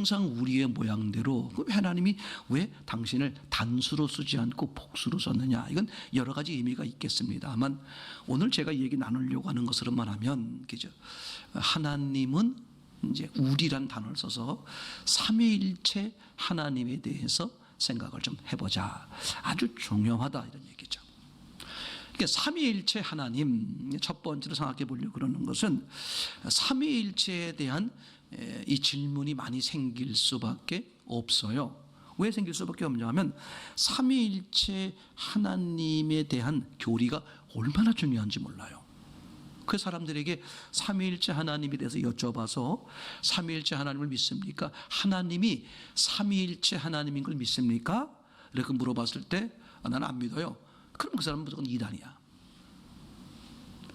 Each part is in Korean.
항상 우리의 모양대로, 그럼 하나님이 왜 당신을 단수로 쓰지 않고 복수로 썼느냐? 이건 여러 가지 의미가 있겠습니다만 오늘 제가 얘기 나누려고 하는 것으로 말하면, 그죠? 하나님은 이제 우리란 단어를 써서 삼위일체 하나님에 대해서 생각을 좀 해보자. 아주 중요하다 이런 얘기죠. 그러니까 삼위일체 하나님, 첫 번째로 생각해 보려고 그러는 것은 삼위일체에 대한 이 질문이 많이 생길 수밖에 없어요. 왜 생길 수밖에 없냐 하면 삼위일체 하나님에 대한 교리가 얼마나 중요한지 몰라요. 그 사람들에게 삼위일체 하나님에 대해서 여쭤봐서 삼위일체 하나님을 믿습니까? 하나님이 삼위일체 하나님인 걸 믿습니까? 이렇게 물어봤을 때 나는 안 믿어요. 그럼 그 사람은 무조건 이단이야.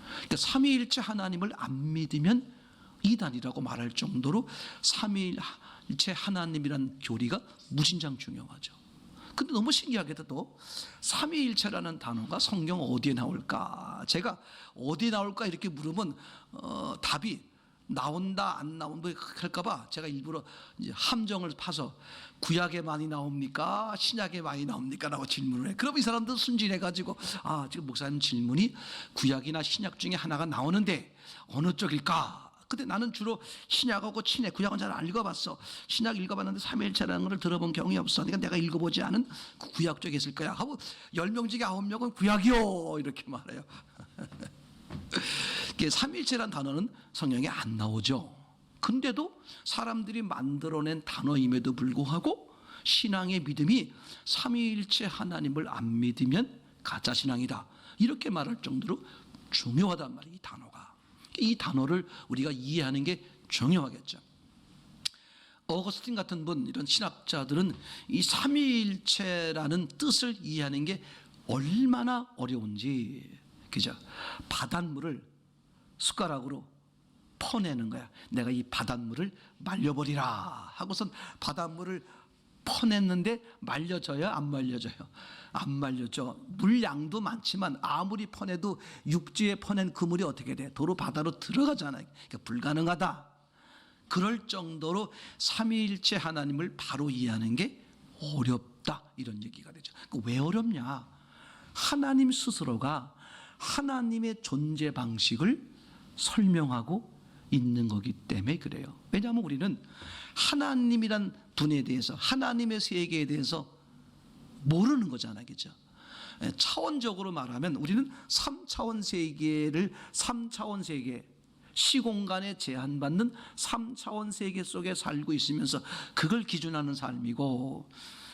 그러니까 삼위일체 하나님을 안 믿으면 이단이라고 말할 정도로 삼위일체 하나님이란 교리가 무진장 중요하죠. 근데 너무 신기하게도 또 삼위일체라는 단어가 성경 어디에 나올까? 제가 어디에 나올까 이렇게 물으면 답이 나온다 안 나온다 할까봐 제가 일부러 이제 함정을 파서 구약에 많이 나옵니까? 신약에 많이 나옵니까? 라고 질문을 해. 그럼 이 사람들 순진해가지고 지금 목사님 질문이 구약이나 신약 중에 하나가 나오는데 어느 쪽일까? 근데 나는 주로 신약하고 구약은 잘 안 읽어봤어. 신약 읽어봤는데 삼위일체라는 걸 들어본 경험이 없어. 그러니까 내가 읽어보지 않은 그 구약 쪽에 있을 거야 하고 10명 중에 9명은 구약이요 이렇게 말해요. 삼위일체라는 단어는 성경에 안 나오죠. 근데도 사람들이 만들어낸 단어임에도 불구하고 신앙의 믿음이 삼위일체 하나님을 안 믿으면 가짜 신앙이다 이렇게 말할 정도로 중요하단 말이에요. 이 단어가. 이 단어를 우리가 이해하는 게 중요하겠죠. 어거스틴 같은 분, 이런 신학자들은 이 삼위일체라는 뜻을 이해하는 게 얼마나 어려운지, 그죠? 바닷물을 숟가락으로 퍼내는 거야. 내가 이 바닷물을 말려버리라 하고선 바닷물을 퍼냈는데 말려져요? 안 말려져요? 안 말려져. 물량도 많지만 아무리 퍼내도 육지에 퍼낸 그 물이 어떻게 돼? 도로 바다로 들어가잖아요. 그러니까 불가능하다. 그럴 정도로 삼위일체 하나님을 바로 이해하는 게 어렵다 이런 얘기가 되죠. 왜 어렵냐? 하나님 스스로가 하나님의 존재 방식을 설명하고 있는 거기 때문에 그래요. 왜냐하면 우리는 하나님이란 분에 대해서, 하나님의 세계에 대해서 모르는 거잖아요. 그죠? 차원적으로 말하면 우리는 3차원 세계를 3차원 세계, 시공간에 제한받는 3차원 세계 속에 살고 있으면서 그걸 기준하는 삶이고,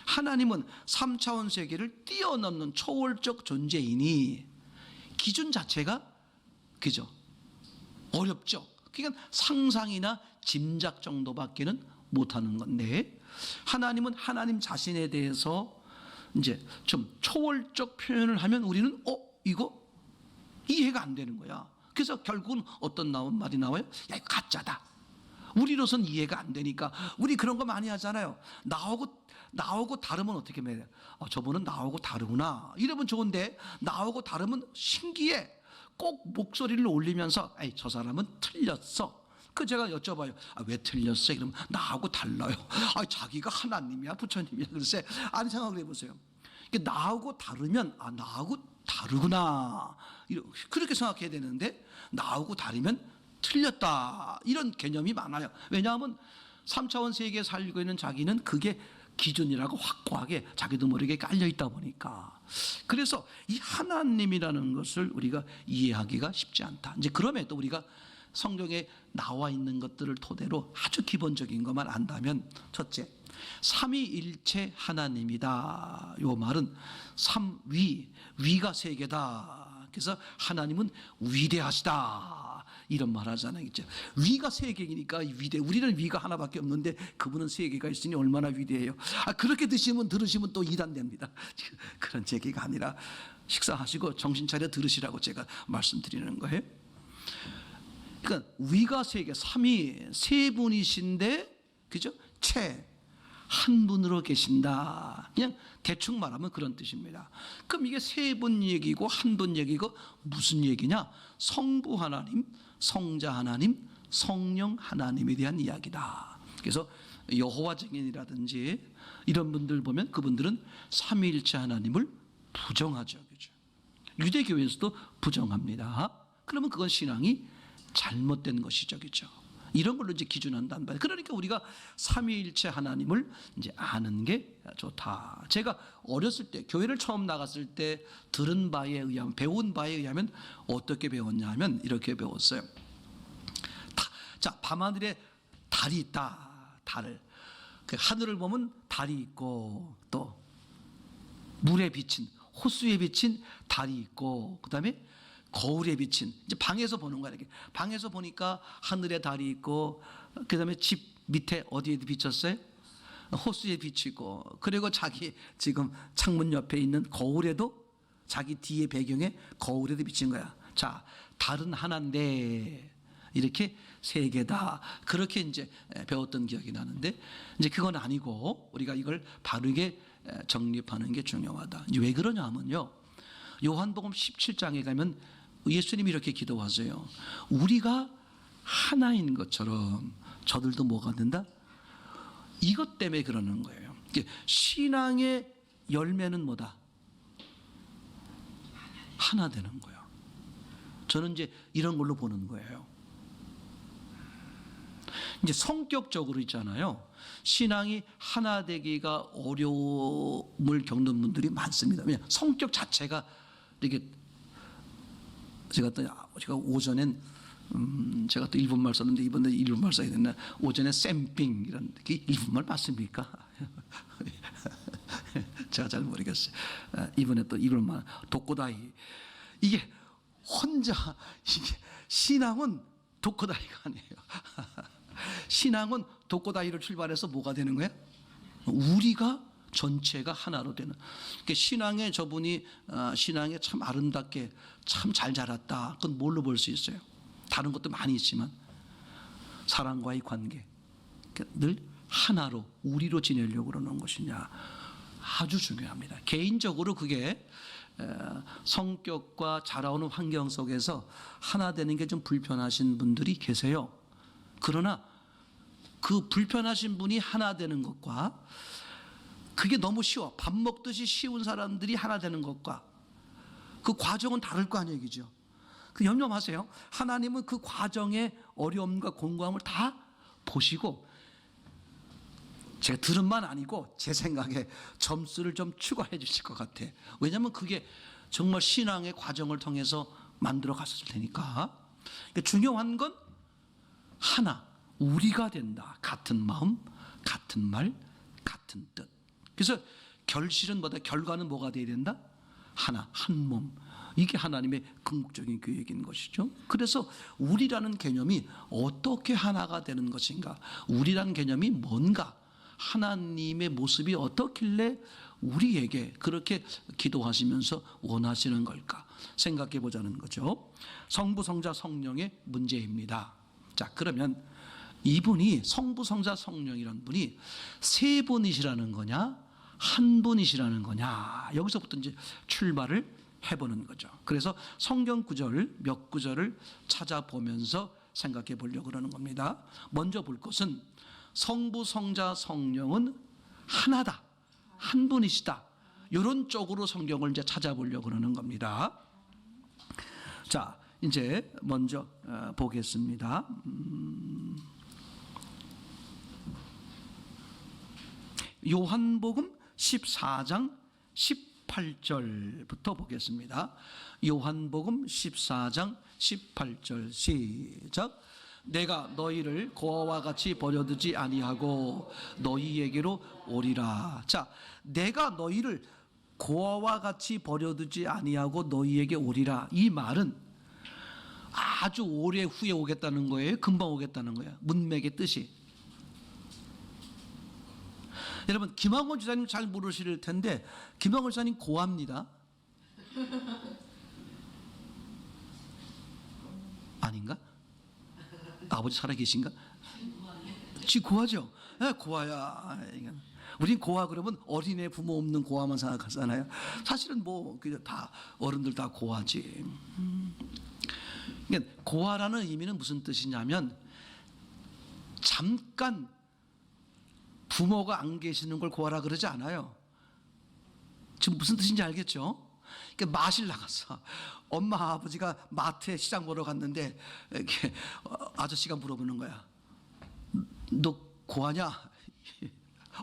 하나님은 3차원 세계를 뛰어넘는 초월적 존재이니 기준 자체가, 그죠? 어렵죠. 그러니까 상상이나 짐작 정도밖에는 못하는 건데, 하나님은 하나님 자신에 대해서 이제 좀 초월적 표현을 하면 우리는 이거 이해가 안 되는 거야. 그래서 결국은 어떤 말이 나와요? 야, 이거 가짜다. 우리로선 이해가 안 되니까. 우리 그런 거 많이 하잖아요. 나하고 다르면 어떻게 해야 돼? 저분은 나하고 다르구나 이러면 좋은데, 나하고 다르면 신기해. 꼭 목소리를 올리면서 저 사람은 틀렸어. 그 제가 여쭤봐요. 왜 틀렸어? 그러면 나하고 달라요. 자기가 하나님이야 부처님이야. 글쎄, 아니 생각을 해보세요. 나하고 다르면 나하고 다르구나 그렇게 생각해야 되는데, 나하고 다르면 틀렸다 이런 개념이 많아요. 왜냐하면 3차원 세계에 살고 있는 자기는 그게 기준이라고 확고하게 자기도 모르게 깔려있다 보니까. 그래서 이 하나님이라는 것을 우리가 이해하기가 쉽지 않다. 이제 그럼에도 우리가 성경에 나와 있는 것들을 토대로 아주 기본적인 것만 안다면, 첫째, 삼위일체 하나님이다. 이 말은 위가 세 개다. 그래서 하나님은 위대하시다 이런 말 하잖아요. 그렇죠? 위가 세 개니까 우리는 위가 하나밖에 없는데 그분은 세 개가 있으니 얼마나 위대해요. 그렇게 들으시면 또 이단됩니다. 그런 얘기가 아니라 식사하시고 정신 차려 들으시라고 제가 말씀드리는 거예요. 그러니까 위가 세 개, 삼위 세 분이신데, 그죠? 한 분으로 계신다. 그냥 대충 말하면 그런 뜻입니다. 그럼 이게 세 분 얘기고 한 분 얘기고 무슨 얘기냐? 성부 하나님, 성자 하나님, 성령 하나님에 대한 이야기다. 그래서 여호와 증인이라든지 이런 분들 보면 그분들은 삼위일체 하나님을 부정하죠. 그죠? 유대교에서도 부정합니다. 그러면 그건 신앙이 잘못된 것이죠. 그죠? 이런 걸로 이제 기준한단 말이에요. 그러니까 우리가 삼위일체 하나님을 이제 아는 게 좋다. 제가 어렸을 때 교회를 처음 나갔을 때 들은 바에 의하면, 배운 바에 의하면 어떻게 배웠냐 하면 이렇게 배웠어요. 자, 밤하늘에 달이 있다. 달을, 그 하늘을 보면 달이 있고, 또 물에 비친, 호수에 비친 달이 있고, 그 다음에 거울에 비친, 이제 방에서 보는 거야. 이렇게 방에서 보니까 하늘에 달이 있고, 그 다음에 집 밑에 어디에 비쳤어요? 호수에 비치고, 그리고 자기 지금 창문 옆에 있는 거울에도, 자기 뒤에 배경에 거울에도 비친 거야. 자, 달은 하나인데 이렇게 세 개다. 그렇게 이제 배웠던 기억이 나는데, 이제 그건 아니고 우리가 이걸 바르게 정립하는 게 중요하다. 왜 그러냐 하면요, 요한복음 17장에 가면 예수님이 이렇게 기도하세요. 우리가 하나인 것처럼 저들도 뭐가 된다? 이것 때문에 그러는 거예요. 신앙의 열매는 뭐다? 하나 되는 거예요. 저는 이제 이런 걸로 보는 거예요. 이제 성격적으로 있잖아요. 신앙이 하나 되기가 어려움을 겪는 분들이 많습니다. 왜냐, 성격 자체가 이렇게, 제가 오전엔 제가 또 일본말 썼는데 이번에 일본말 써야 됐나? 오전에 쌤빙 이런 게 일본말 맞습니까? 제가 잘 모르겠어요. 이번에 또 일본말 도코다이, 이게 혼자, 이게 신앙은 도코다이가 아니에요. 신앙은 도코다이를 출발해서 뭐가 되는 거예요? 우리가 전체가 하나로 되는. 그러니까 신앙에 저분이 신앙에 참 아름답게 참 잘 자랐다. 그건 뭘로 볼 수 있어요? 다른 것도 많이 있지만 사랑과의 관계, 그러니까 늘 하나로 우리로 지내려고 그러는 것이냐, 아주 중요합니다. 개인적으로 그게 성격과 자라오는 환경 속에서 하나 되는 게 좀 불편하신 분들이 계세요. 그러나 그 불편하신 분이 하나 되는 것과, 그게 너무 쉬워, 밥 먹듯이 쉬운 사람들이 하나 되는 것과 그 과정은 다를 거 아니에요. 얘기죠. 그 염려 마세요. 하나님은 그 과정의 어려움과 공고함을 다 보시고, 제가 들은 말 아니고 제 생각에 점수를 좀 추가해 주실 것 같아. 왜냐하면 그게 정말 신앙의 과정을 통해서 만들어 갔을 테니까. 그러니까 중요한 건 하나, 우리가 된다. 같은 마음, 같은 말, 같은 뜻. 그래서 결실은 뭐다? 결과는 뭐가 돼야 된다? 하나, 한 몸. 이게 하나님의 궁극적인 계획인 것이죠. 그래서 우리라는 개념이 어떻게 하나가 되는 것인가, 우리라는 개념이 뭔가, 하나님의 모습이 어떻길래 우리에게 그렇게 기도하시면서 원하시는 걸까 생각해 보자는 거죠. 성부, 성자, 성령의 문제입니다. 자, 그러면 이분이, 성부, 성자, 성령이라는 분이 세 분이시라는 거냐, 한 분이시라는 거냐, 여기서부터 이제 출발을 해보는 거죠. 그래서 성경 구절 몇 구절을 찾아보면서 생각해 보려고 그러는 겁니다. 먼저 볼 것은 성부, 성자, 성령은 하나다, 한 분이시다, 이런 쪽으로 성경을 이제 찾아보려고 그러는 겁니다. 자, 이제 먼저 보겠습니다. 요한복음 14장 18절부터 보겠습니다. 요한복음 14장 18절 시작. 내가 너희를 고아와 같이 버려두지 아니하고 너희에게로 오리라. 자, 내가 너희를 고아와 같이 버려두지 아니하고 너희에게 오리라. 이 말은 아주 오래 후에 오겠다는 거예요? 금방 오겠다는 거예요? 문맥의 뜻이. 여러분, 김학원 지사님 잘 모르실 텐데 김학원 지사님 고아입니다. 아닌가? 아버지 살아계신가? 지 고아죠. 네, 고아야. 우린 고아 그러면 어린애 부모 없는 고아만 생각하잖아요. 사실은 뭐 다 어른들 다 고아지. 그러니까 고아라는 의미는 무슨 뜻이냐면 잠깐 부모가 안 계시는 걸 구하라 그러지 않아요. 지금 무슨 뜻인지 알겠죠? 그러니까 마실 나갔어. 엄마 아버지가 마트에 시장 보러 갔는데 이렇게 아저씨가 물어보는 거야. 너 고하냐?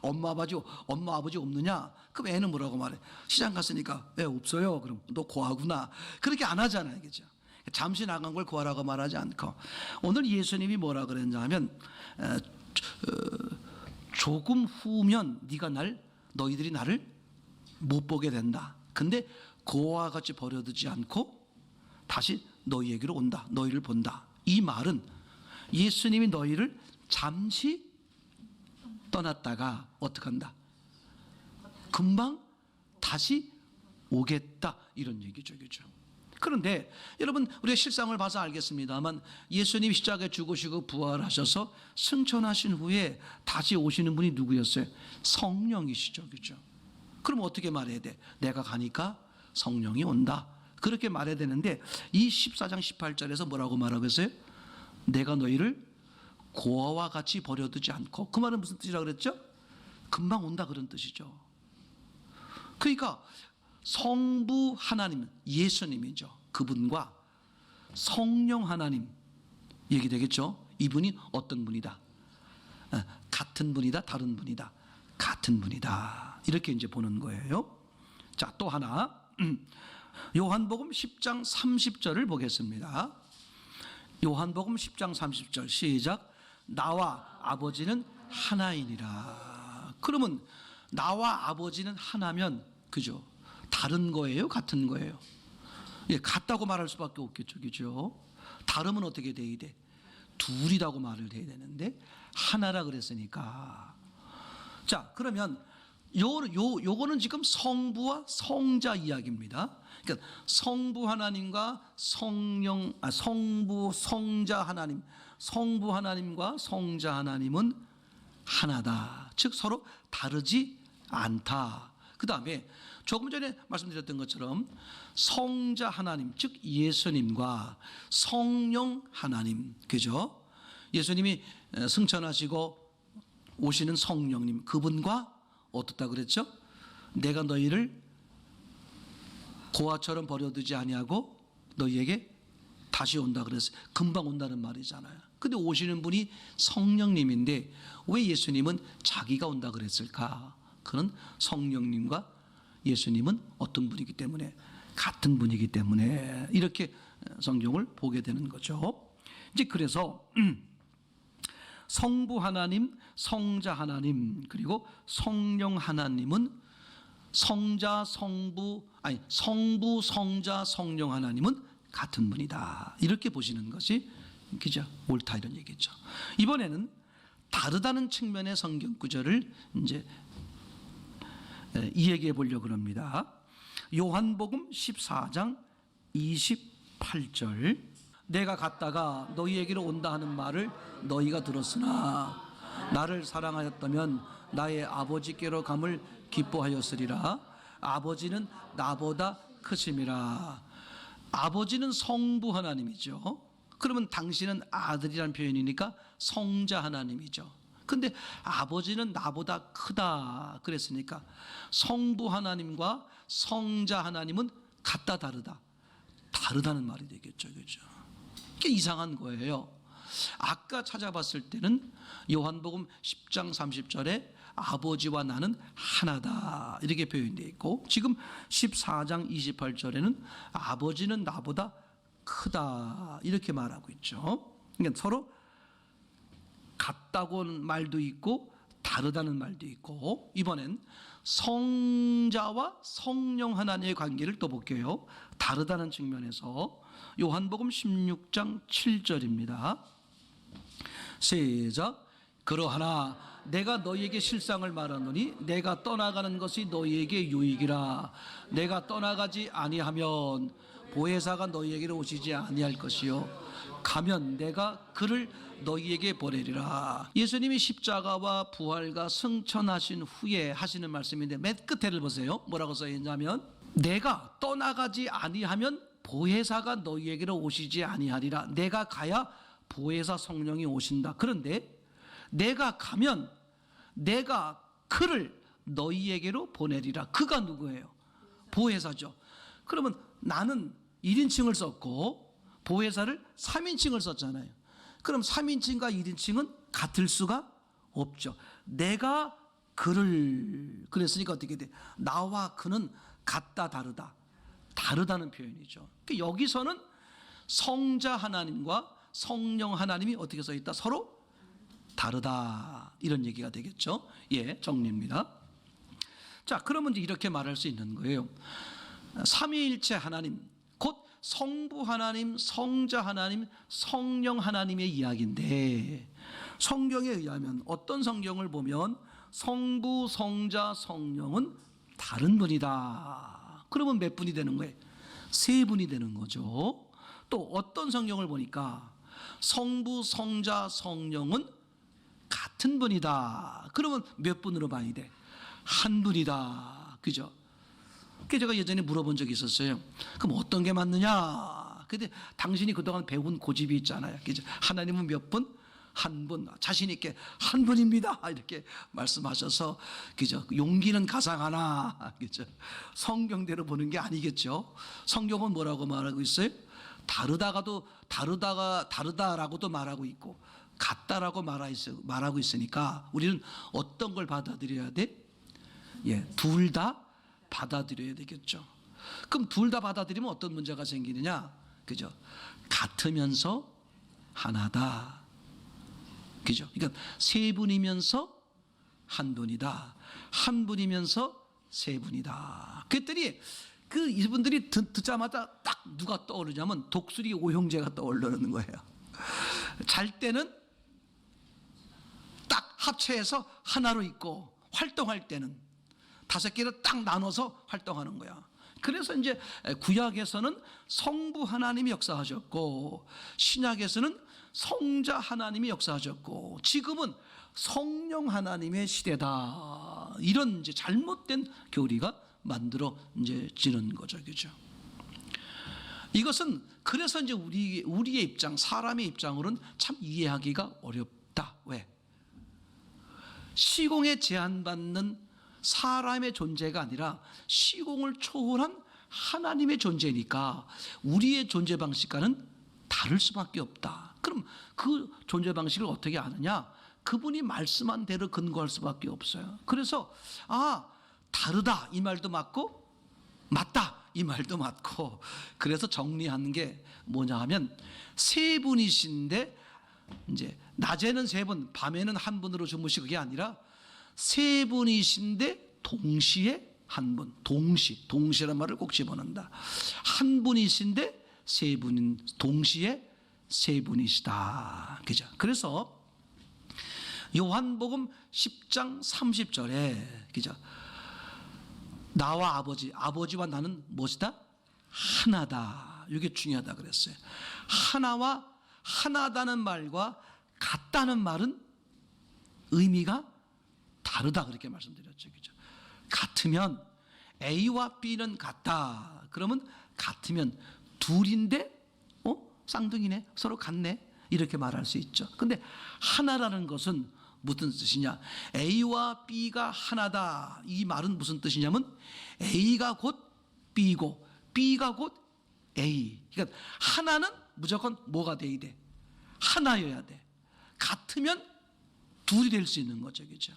엄마 아버지 없느냐? 그럼 애는 뭐라고 말해? 시장 갔으니까 애 없어요. 그럼 너 고하구나. 그렇게 안 하잖아요, 그죠? 잠시 나간 걸 구하라고 말하지 않고, 오늘 예수님이 뭐라 그랬냐면 조금 후면 너희들이 나를 못 보게 된다. 근데 그와 같이 버려두지 않고 다시 너희에게로 온다. 너희를 본다. 이 말은 예수님이 너희를 잠시 떠났다가 어떻게 한다? 금방 다시 오겠다. 이런 얘기죠, 그죠? 그런데 여러분, 우리가 실상을 봐서 알겠습니다만 예수님이 십자가에 죽으시고 부활하셔서 승천하신 후에 다시 오시는 분이 누구였어요? 성령이시죠, 그죠? 그럼 어떻게 말해야 돼? 내가 가니까 성령이 온다. 그렇게 말해야 되는데 이 14장 18절에서 뭐라고 말하고 있어요? 내가 너희를 고아와 같이 버려두지 않고. 그 말은 무슨 뜻이라고 그랬죠? 금방 온다 그런 뜻이죠. 그러니까 성부 하나님, 예수님이죠. 그분과 성령 하나님 얘기되겠죠. 이분이 어떤 분이다? 같은 분이다, 다른 분이다? 같은 분이다. 이렇게 이제 보는 거예요. 자, 또 하나 요한복음 10장 30절을 보겠습니다. 요한복음 10장 30절 시작. 나와 아버지는 하나이니라. 그러면 나와 아버지는 하나면 그죠? 다른 거예요? 같은 거예요? 예, 같다고 말할 수밖에 없겠죠, 그죠? 다르면 어떻게 돼야 돼? 둘이라고 말을 해야 되는데 하나라 그랬으니까. 자, 그러면 요거는 지금 성부와 성자 이야기입니다. 그러니까 성부 하나님과 성부 성자 하나님, 성부 하나님과 성자 하나님은 하나다. 즉 서로 다르지 않다. 그 다음에 조금 전에 말씀드렸던 것처럼 성자 하나님, 즉 예수님과 성령 하나님, 그죠? 예수님이 승천하시고 오시는 성령님, 그분과 어떻다 그랬죠? 내가 너희를 고아처럼 버려두지 아니하고 너희에게 다시 온다 그랬어요. 금방 온다는 말이잖아요. 근데 오시는 분이 성령님인데 왜 예수님은 자기가 온다 그랬을까? 그는 성령님과 예수님은 어떤 분이기 때문에, 같은 분이기 때문에 이렇게 성경을 보게 되는 거죠. 이제 그래서 성부 하나님, 성자 하나님, 그리고 성령 하나님은 성부, 성자, 성령 하나님은 같은 분이다. 이렇게 보시는 것이 그죠? 옳다 이런 얘기죠. 이번에는 다르다는 측면의 성경 구절을 이제 이야기해 보려고 합니다. 요한복음 14장 28절. 내가 갔다가 너희에게로 온다 하는 말을 너희가 들었으나 나를 사랑하였다면 나의 아버지께로 감을 기뻐하였으리라. 아버지는 나보다 크심이라. 아버지는 성부 하나님이죠. 그러면 당신은 아들이라는 표현이니까 성자 하나님이죠. 근데 아버지는 나보다 크다 그랬으니까 성부 하나님과 성자 하나님은 같다 다르다? 다르다는 말이 되겠죠, 그죠? 이게 이상한 거예요. 아까 찾아봤을 때는 요한복음 10장 30절에 아버지와 나는 하나다 이렇게 표현되어 있고, 지금 14장 28절에는 아버지는 나보다 크다 이렇게 말하고 있죠. 그러니까 서로 같다고는 말도 있고 다르다는 말도 있고, 이번엔 성자와 성령 하나님의 관계를 또 볼게요. 다르다는 측면에서 요한복음 16장 7절입니다. 시작. 그러하나 내가 너희에게 실상을 말하노니 내가 떠나가는 것이 너희에게 유익이라. 내가 떠나가지 아니하면 보혜사가 너희에게로 오시지 아니할 것이요 가면 내가 그를 너희에게 보내리라. 예수님이 십자가와 부활과 승천하신 후에 하시는 말씀인데 맨 끝에를 보세요. 뭐라고 써있냐면 내가 떠나가지 아니하면 보혜사가 너희에게로 오시지 아니하리라. 내가 가야 보혜사 성령이 오신다. 그런데 내가 가면 내가 그를 너희에게로 보내리라. 그가 누구예요? 보혜사죠. 그러면 나는 1인칭을 썼고 보혜사를 3인칭을 썼잖아요. 그럼 3인칭과 1인칭은 같을 수가 없죠. 내가 그를 그랬으니까 어떻게 돼? 나와 그는 같다 다르다. 다르다는 표현이죠. 그러니까 여기서는 성자 하나님과 성령 하나님이 어떻게 써 있다? 서로 다르다. 이런 얘기가 되겠죠. 예, 정리입니다. 자, 그러면 이제 이렇게 말할 수 있는 거예요. 삼위일체 하나님, 곧 성부 하나님, 성자 하나님, 성령 하나님의 이야기인데, 성경에 의하면 어떤 성경을 보면 성부, 성자, 성령은 다른 분이다. 그러면 몇 분이 되는 거예요? 세 분이 되는 거죠. 또 어떤 성경을 보니까 성부, 성자, 성령은 같은 분이다. 그러면 몇 분으로 봐야 돼? 한 분이다. 그죠? 그게 제가 예전에 물어본 적이 있었어요. 그럼 어떤 게 맞느냐? 근데 당신이 그동안 배운 고집이 있잖아요. 그죠? 하나님은 몇 분? 한 분. 자신 있게 한 분입니다. 이렇게 말씀하셔서, 그죠? 용기는 가상하나, 그죠? 성경대로 보는 게 아니겠죠. 성경은 뭐라고 말하고 있어요? 다르다라고도 말하고 있고, 같다라고 말하고 있으니까 우리는 어떤 걸 받아들여야 돼? 예, 둘 다 받아들여야 되겠죠. 그럼 둘 다 받아들이면 어떤 문제가 생기느냐? 그죠? 같으면서 하나다. 그죠? 그러니까 세 분이면서 한 분이다. 한 분이면서 세 분이다. 그랬더니 이분들이 듣자마자 딱 누가 떠오르냐면 독수리 오형제가 떠오르는 거예요. 잘 때는 딱 합체해서 하나로 있고, 활동할 때는 5개로 딱 나눠서 활동하는 거야. 그래서 이제 구약에서는 성부 하나님이 역사하셨고, 신약에서는 성자 하나님이 역사하셨고, 지금은 성령 하나님의 시대다. 이런 이제 잘못된 교리가 만들어지는 거죠, 그죠? 이것은 그래서 이제 우리의 입장, 사람의 입장으로는 참 이해하기가 어렵다. 왜? 시공에 제한받는 사람의 존재가 아니라 시공을 초월한 하나님의 존재니까 우리의 존재 방식과는 다를 수밖에 없다. 그럼 그 존재 방식을 어떻게 아느냐? 그분이 말씀한 대로 근거할 수밖에 없어요. 그래서 다르다 이 말도 맞고, 맞다 이 말도 맞고, 그래서 정리하는 게 뭐냐 하면, 세 분이신데 이제 낮에는 세 분, 밤에는 한 분으로 주무시고, 그게 아니라 세 분이신데 동시에 한 분, 동시라는 말을 꼭 집어넣는다. 한 분이신데 세 분인, 동시에 세 분이시다. 그죠? 그래서 요한복음 10장 30절에, 그죠? 나와 아버지와 나는 무엇이다? 하나다. 이게 중요하다 그랬어요. 하나와 하나다는 말과 같다는 말은 의미가 다르다, 그렇게 말씀드렸죠. 그죠? 같으면 A와 B는 같다. 그러면 같으면 둘인데 쌍둥이네, 서로 같네, 이렇게 말할 수 있죠. 근데 하나라는 것은 무슨 뜻이냐? A와 B가 하나다. 이 말은 무슨 뜻이냐면 A가 곧 B고 B가 곧 A. 그러니까 하나는 무조건 뭐가 돼야 돼? 하나여야 돼. 같으면 둘이 될 수 있는 거죠, 그죠?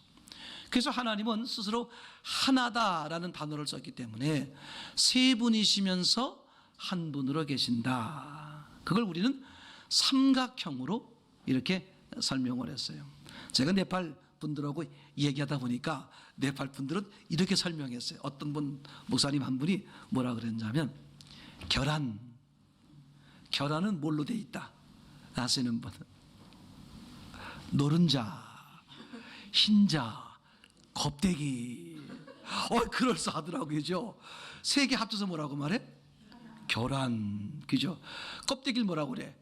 그래서 하나님은 스스로 하나다라는 단어를 썼기 때문에 세 분이시면서 한 분으로 계신다. 그걸 우리는 삼각형으로 이렇게 설명을 했어요. 제가 네팔 분들하고 얘기하다 보니까 네팔 분들은 이렇게 설명했어요. 어떤 분, 목사님 한 분이 뭐라 그랬냐면, 계란은 뭘로 돼 있다? 아시는 분은 노른자, 흰자, 껍데기. 그럴싸하더라고요. 그죠? 세 개 합쳐서 뭐라고 말해? 계란. 그죠? 껍데기를 뭐라고 그래?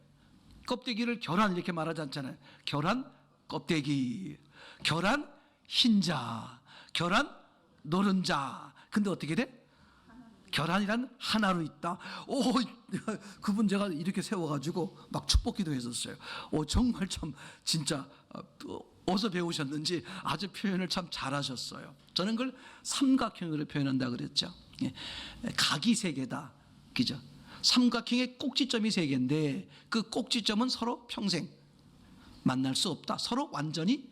껍데기를 계란 이렇게 말하지 않잖아요. 계란, 껍데기. 계란, 흰자. 계란, 노른자. 근데 어떻게 돼? 결한이란 하나로 있다. 그분 제가 이렇게 세워가지고 막 축복기도 했었어요. 정말 참 진짜 어디서 배우셨는지 아주 표현을 참 잘하셨어요. 저는 그걸 삼각형으로 표현한다 그랬죠. 각이 세 개다, 그죠? 삼각형의 꼭지점이 세 개인데 그 꼭지점은 서로 평생 만날 수 없다. 서로 완전히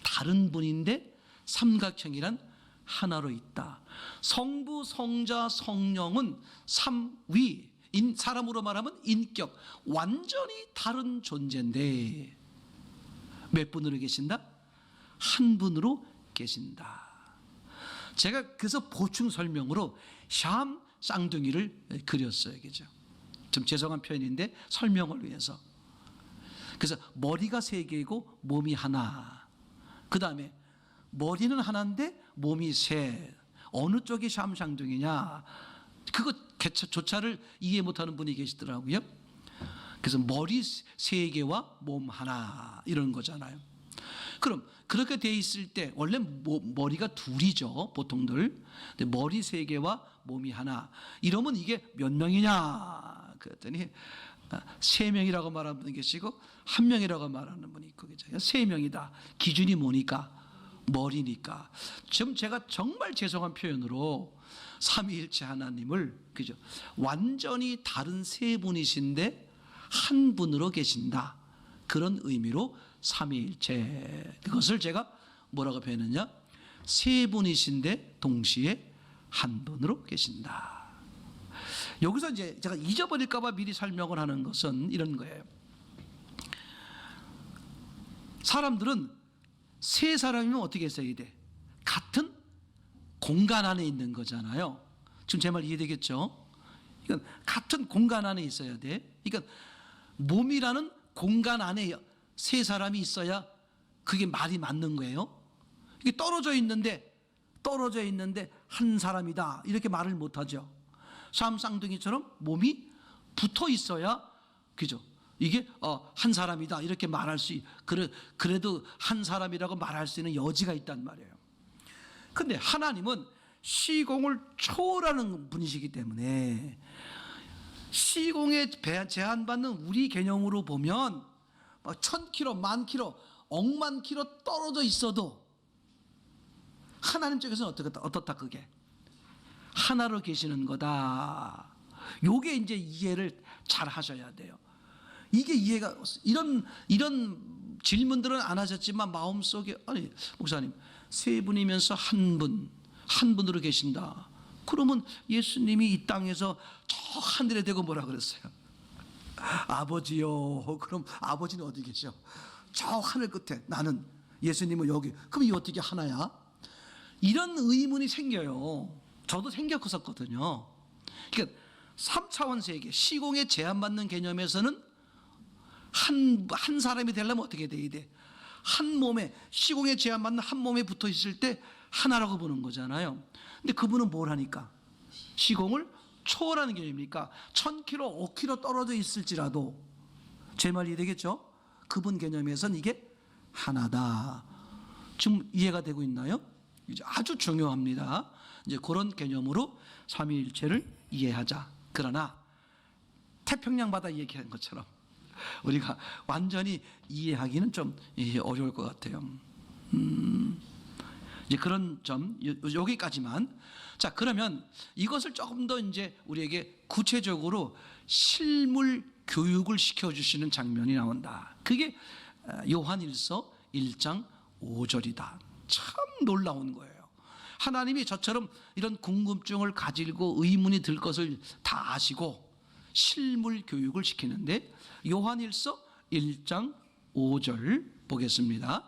다른 분인데 삼각형이란 하나로 있다. 성부, 성자, 성령은 삼위, 사람으로 말하면 인격, 완전히 다른 존재인데 몇 분으로 계신다? 한 분으로 계신다. 제가 그래서 보충 설명으로 샴 쌍둥이를 그렸어요. 그죠? 좀 죄송한 표현인데 설명을 위해서. 그래서 머리가 세 개이고 몸이 하나. 그 다음에 머리는 하나인데 몸이 셋. 어느 쪽이 샴 쌍둥이냐? 그것조차를 이해 못하는 분이 계시더라고요. 그래서 머리 세 개와 몸 하나 이런 거잖아요. 그럼 그렇게 돼 있을 때 원래 머리가 둘이죠, 보통들. 근데 머리 세 개와 몸이 하나. 이러면 이게 몇 명이냐? 그랬더니 세 명이라고 말하는 분이 계시고 한 명이라고 말하는 분이 있고, 그죠? 세 명이다. 기준이 뭐니까? 머리니까. 지금 제가 정말 죄송한 표현으로 삼위일체 하나님을, 그죠? 완전히 다른 세 분이신데 한 분으로 계신다. 그런 의미로 삼위일체. 그것을 제가 뭐라고 표현했냐? 세 분이신데 동시에 한 분으로 계신다. 여기서 이제 제가 잊어버릴까봐 미리 설명을 하는 것은 이런 거예요. 사람들은 세 사람이면 어떻게 써야 돼? 같은 공간 안에 있는 거잖아요. 지금 제 말 이해되겠죠? 이건 같은 공간 안에 있어야 돼. 그러니까 몸이라는 공간 안에 세 사람이 있어야 그게 말이 맞는 거예요. 이게 떨어져 있는데 한 사람이다 이렇게 말을 못하죠. 샴 쌍둥이처럼 몸이 붙어 있어야, 그죠? 이게 한 사람이다 이렇게 말할 수, 그래도 한 사람이라고 말할 수 있는 여지가 있단 말이에요. 근데 하나님은 시공을 초월하는 분이시기 때문에 시공에 제한받는 우리 개념으로 보면 1000km, 10,000km, 억만 킬로 떨어져 있어도 하나님 쪽에서는 어떻다? 그게 하나로 계시는 거다. 요게 이제 이해를 잘 하셔야 돼요. 이게 이해가, 이런 질문들은 안 하셨지만 마음속에, 아니 목사님 세 분이면서 한 분으로 계신다. 그러면 예수님이 이 땅에서 저 하늘에 대고 뭐라 그랬어요? 아버지요. 그럼 아버지는 어디 계셔? 저 하늘 끝에, 나는, 예수님은 여기. 그럼 이 어떻게 하나야? 이런 의문이 생겨요. 저도 생겼었거든요. 그러니까 3차원 세계, 시공에 제한받는 개념에서는 한 사람이 되려면 어떻게 돼야 돼? 한 몸에, 시공에 제한받는 한 몸에 붙어 있을 때 하나라고 보는 거잖아요. 근데 그분은 뭘 하니까? 시공을 초월하는 개념이니까 1000km, 5km 떨어져 있을지라도, 제 말 이해되겠죠? 그분 개념에서는 이게 하나다. 지금 이해가 되고 있나요? 이제 아주 중요합니다. 이제 그런 개념으로 삼위일체를 이해하자. 그러나 태평양 바다 얘기한 것처럼 우리가 완전히 이해하기는 좀 어려울 것 같아요. 이제 그런 점 여기까지만. 자, 그러면 이것을 조금 더 이제 우리에게 구체적으로 실물 교육을 시켜주시는 장면이 나온다. 그게 요한일서 1장 5절이다. 참 놀라운 거예요. 하나님이 저처럼 이런 궁금증을 가지고 의문이 들 것을 다 아시고 실물 교육을 시키는데, 요한일서 1장 5절 보겠습니다.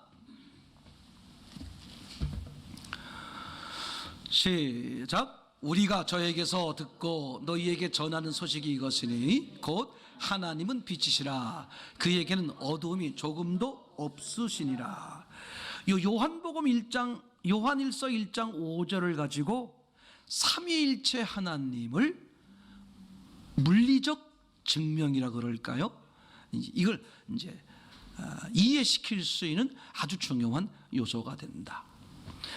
시작. 우리가 저에게서 듣고 너희에게 전하는 소식이 이것이니 곧 하나님은 빛이시라. 그에게는 어두움이 조금도 없으시니라. 요한일서 1장 5절을 가지고 삼위일체 하나님을 물리적 증명이라 그럴까요? 이걸 이제 이해시킬 수 있는 아주 중요한 요소가 된다.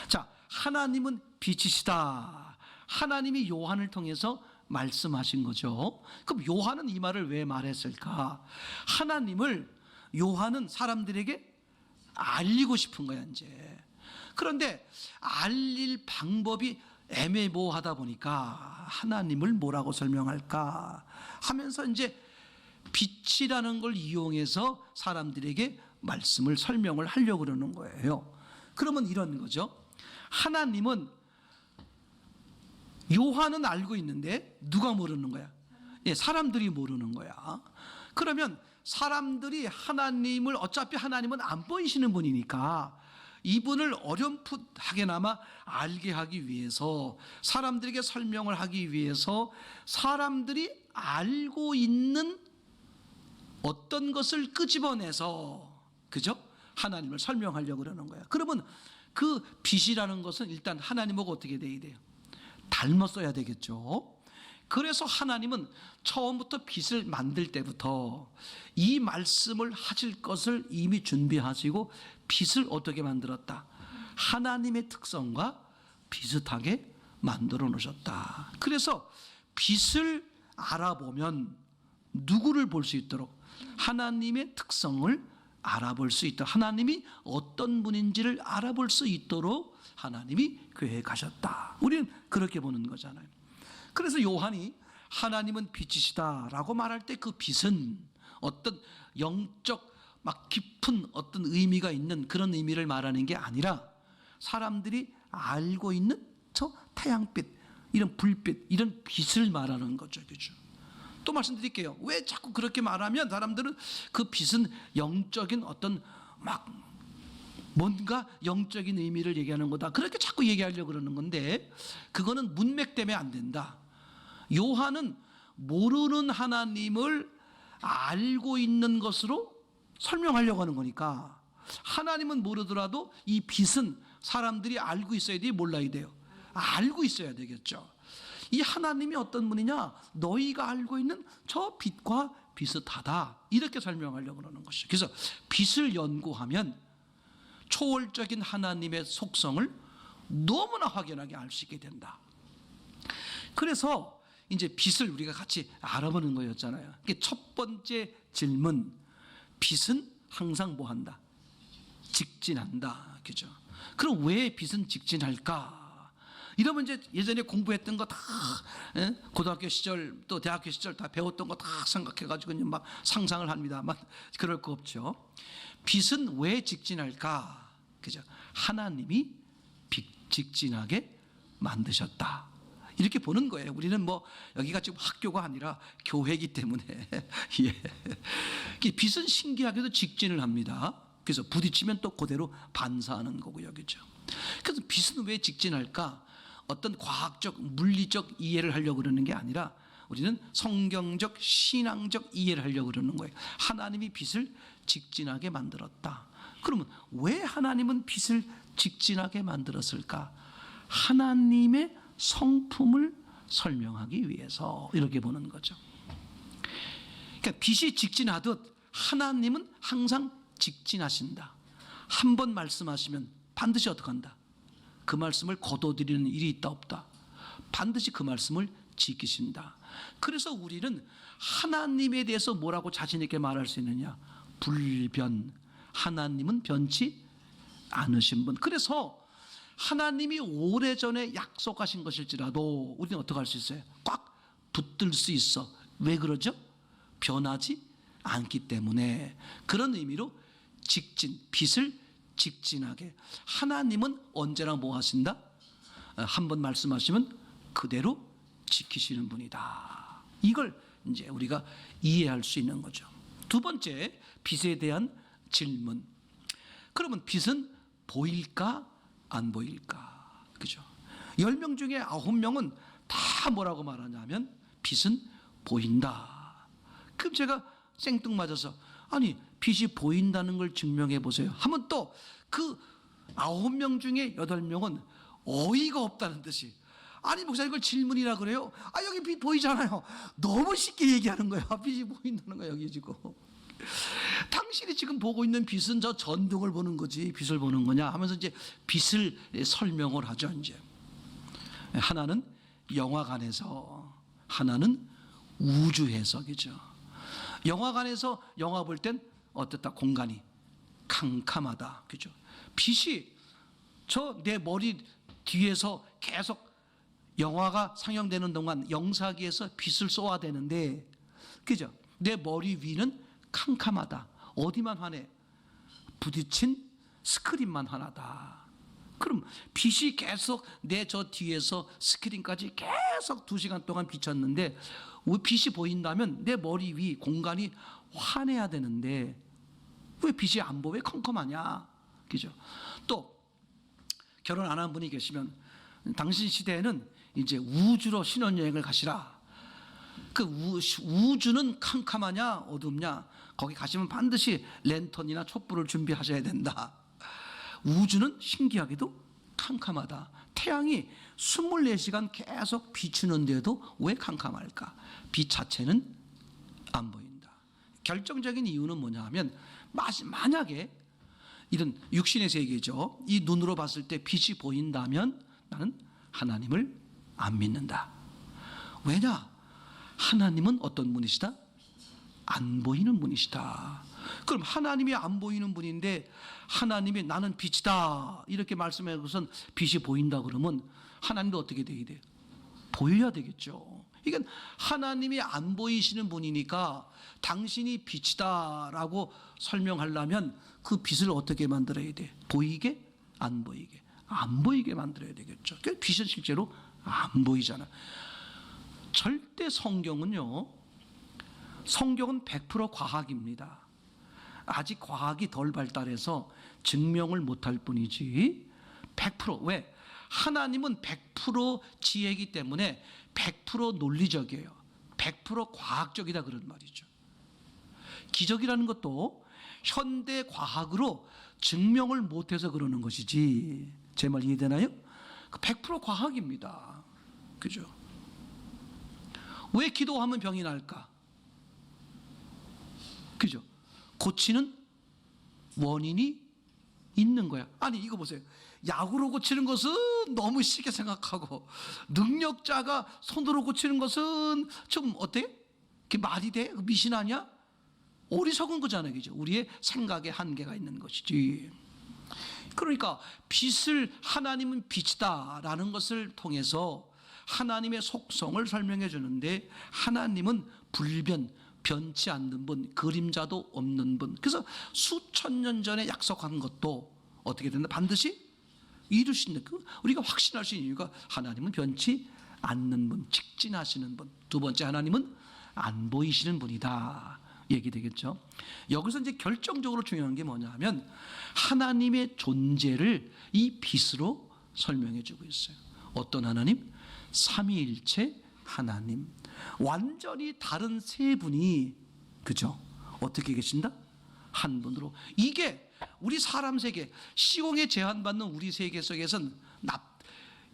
자, 하나님은 빛이시다. 하나님이 요한을 통해서 말씀하신 거죠. 그럼 요한은 이 말을 왜 말했을까? 하나님을 요한은 사람들에게 알리고 싶은 거야 이제. 그런데 알릴 방법이 애매모호하다 보니까 하나님을 뭐라고 설명할까 하면서 이제 빛이라는 걸 이용해서 사람들에게 말씀을 설명을 하려고 그러는 거예요. 그러면 이런 거죠. 하나님은, 요한은 알고 있는데 누가 모르는 거야? 예, 사람들이 모르는 거야. 그러면 사람들이 하나님을, 어차피 하나님은 안 보이시는 분이니까 이분을 어렴풋하게나마 알게 하기 위해서, 사람들에게 설명을 하기 위해서 사람들이 알고 있는 어떤 것을 끄집어내서, 그죠? 하나님을 설명하려고 그러는 거야. 그러면 그 빛이라는 것은 일단 하나님하고 어떻게 돼야 돼요? 닮았어야 되겠죠. 그래서 하나님은 처음부터 빛을 만들 때부터 이 말씀을 하실 것을 이미 준비하시고 빛을 어떻게 만들었다? 하나님의 특성과 비슷하게 만들어 놓으셨다. 그래서 빛을 알아보면 누구를 볼 수 있도록, 하나님의 특성을 알아볼 수 있도록, 하나님이 어떤 분인지를 알아볼 수 있도록 하나님이 교회에 가셨다. 우리는 그렇게 보는 거잖아요. 그래서 요한이 하나님은 빛이시다라고 말할 때 그 빛은 어떤 영적 막 깊은 어떤 의미가 있는 그런 의미를 말하는 게 아니라 사람들이 알고 있는 저 태양빛, 이런 불빛, 이런 빛을 말하는 거죠. 그죠? 또 말씀드릴게요. 왜 자꾸 그렇게 말하면 사람들은 그 빛은 영적인 어떤 막 뭔가 영적인 의미를 얘기하는 거다, 그렇게 자꾸 얘기하려고 그러는 건데, 그거는 문맥 때문에 안 된다. 요한은 모르는 하나님을 알고 있는 것으로 설명하려고 하는 거니까, 하나님은 모르더라도 이 빛은 사람들이 알고 있어야 돼요, 몰라야 돼요? 알고 있어야 되겠죠. 이 하나님이 어떤 분이냐? 너희가 알고 있는 저 빛과 비슷하다, 이렇게 설명하려고 하는 것이죠. 그래서 빛을 연구하면 초월적인 하나님의 속성을 너무나 확연하게 알 수 있게 된다. 그래서 이제 빛을 우리가 같이 알아보는 거였잖아요. 첫 번째 질문, 빛은 항상 뭐 한다? 직진한다. 그죠? 그럼 왜 빛은 직진할까? 이러면 이제 예전에 공부했던 거 다, 고등학교 시절 또 대학교 시절 다 배웠던 거 다 생각해가지고 막 상상을 합니다. 막 그럴 거 없죠. 빛은 왜 직진할까? 그죠? 하나님이 직진하게 만드셨다, 이렇게 보는 거예요. 우리는 뭐 여기가 지금 학교가 아니라 교회이기 때문에 예. 빛은 신기하게도 직진을 합니다. 그래서 부딪히면 또 그대로 반사하는 거고요. 그죠? 그래서 빛은 왜 직진할까? 어떤 과학적, 물리적 이해를 하려고 그러는 게 아니라 우리는 성경적, 신앙적 이해를 하려고 그러는 거예요. 하나님이 빛을 직진하게 만들었다. 그러면 왜 하나님은 빛을 직진하게 만들었을까? 하나님의 성품을 설명하기 위해서, 이렇게 보는 거죠. 그러니까 빛이 직진하듯 하나님은 항상 직진하신다. 한 번 말씀하시면 반드시 어떻게 한다? 그 말씀을 거둬들이는 일이 있다 없다? 반드시 그 말씀을 지키신다. 그래서 우리는 하나님에 대해서 뭐라고 자신 있게 말할 수 있느냐? 불변, 하나님은 변치 않으신 분. 그래서 하나님이 오래전에 약속하신 것일지라도 우리는 어떻게 할 수 있어요? 꽉 붙들 수 있어. 왜 그러죠? 변하지 않기 때문에. 그런 의미로 직진, 빛을 직진하게. 하나님은 언제나 뭐 하신다? 한 번 말씀하시면 그대로 지키시는 분이다. 이걸 이제 우리가 이해할 수 있는 거죠. 두 번째, 빛에 대한 질문. 그러면 빛은 보일까 안 보일까? 그죠? 10명 중에 9명은 다 뭐라고 말하냐면 빛은 보인다. 그럼 제가 생뚱맞아서, 아니 빛이 보인다는 걸 증명해 보세요 하면 또 그 9명 중에 8명은 어이가 없다는 듯이, 아니 목사님 이걸 질문이라 그래요? 아 여기 빛 보이잖아요. 너무 쉽게 얘기하는 거예요. 빛이 보인다는 거예요. 여기 지금 당신이 지금 보고 있는 빛은 저 전등을 보는 거지 빛을 보는 거냐 하면서 이제 빛을 설명을 하죠. 이제 하나는 영화관에서, 하나는 우주 해석이죠. 영화관에서 영화 볼 땐 어떻다? 공간이 캄캄하다. 그죠? 빛이 저 내 머리 뒤에서 계속 영화가 상영되는 동안 영사기에서 빛을 쏘아야 되는데, 그죠? 내 머리 위는 캄캄하다. 어디만 환해? 부딪힌 스크린만 환하다. 그럼 빛이 계속 내 저 뒤에서 스크린까지 계속 2시간 동안 비쳤는데 빛이 보인다면 내 머리 위 공간이 환해야 되는데 왜 빛이 안 보여? 왜 컴컴하냐? 그죠? 또 결혼 안 한 분이 계시면 당신 시대에는 이제 우주로 신혼여행을 가시라. 그 우주는 캄캄하냐 어둡냐? 거기 가시면 반드시 랜턴이나 촛불을 준비하셔야 된다. 우주는 신기하게도 캄캄하다. 태양이 24시간 계속 비추는데도 왜 캄캄할까? 빛 자체는 안 보인다. 결정적인 이유는 뭐냐 하면, 만약에 이런 육신의 세계죠, 이 눈으로 봤을 때 빛이 보인다면 나는 하나님을 안 믿는다. 왜냐? 하나님은 어떤 분이시다? 안 보이는 분이시다. 그럼 하나님이 안 보이는 분인데 하나님이 나는 빛이다 이렇게 말씀해 것은 빛이 보인다 그러면 하나님도 어떻게 돼야 돼? 보여야 되겠죠. 이건 하나님이 안 보이시는 분이니까 당신이 빛이다라고 설명하려면 그 빛을 어떻게 만들어야 돼? 보이게? 안 보이게? 안 보이게 만들어야 되겠죠. 빛은 실제로 안 보이잖아. 절대 성경은 100% 과학입니다. 아직 과학이 덜 발달해서 증명을 못할 뿐이지 100% 왜? 하나님은 100% 지혜이기 때문에 100% 논리적이에요. 100% 과학적이다 그런 말이죠. 기적이라는 것도 현대 과학으로 증명을 못해서 그러는 것이지, 제 말 이해되나요? 100% 과학입니다. 그죠? 왜 기도하면 병이 날까? 그죠? 고치는 원인이 있는 거야. 아니 이거 보세요. 약으로 고치는 것은 너무 쉽게 생각하고 능력자가 손으로 고치는 것은 좀 어때? 그게 말이 돼? 미신 아니야? 어리석은 거잖아요. 그죠? 우리의 생각에 한계가 있는 것이지. 그러니까 빛을, 하나님은 빛이다라는 것을 통해서 하나님의 속성을 설명해 주는데, 하나님은 불변, 변치 않는 분, 그림자도 없는 분. 그래서 수천 년 전에 약속한 것도 어떻게 된다? 반드시 이루신다. 우리가 확신할 수 있는 이유가 하나님은 변치 않는 분, 직진하시는 분. 두 번째, 하나님은 안 보이시는 분이다 얘기되겠죠. 여기서 이제 결정적으로 중요한 게 뭐냐 하면 하나님의 존재를 이 빛으로 설명해 주고 있어요. 어떤 하나님? 삼위일체 하나님. 완전히 다른 세 분이, 그죠? 어떻게 계신다? 한 분으로. 이게 우리 사람 세계, 시공에 제한받는 우리 세계 속에서는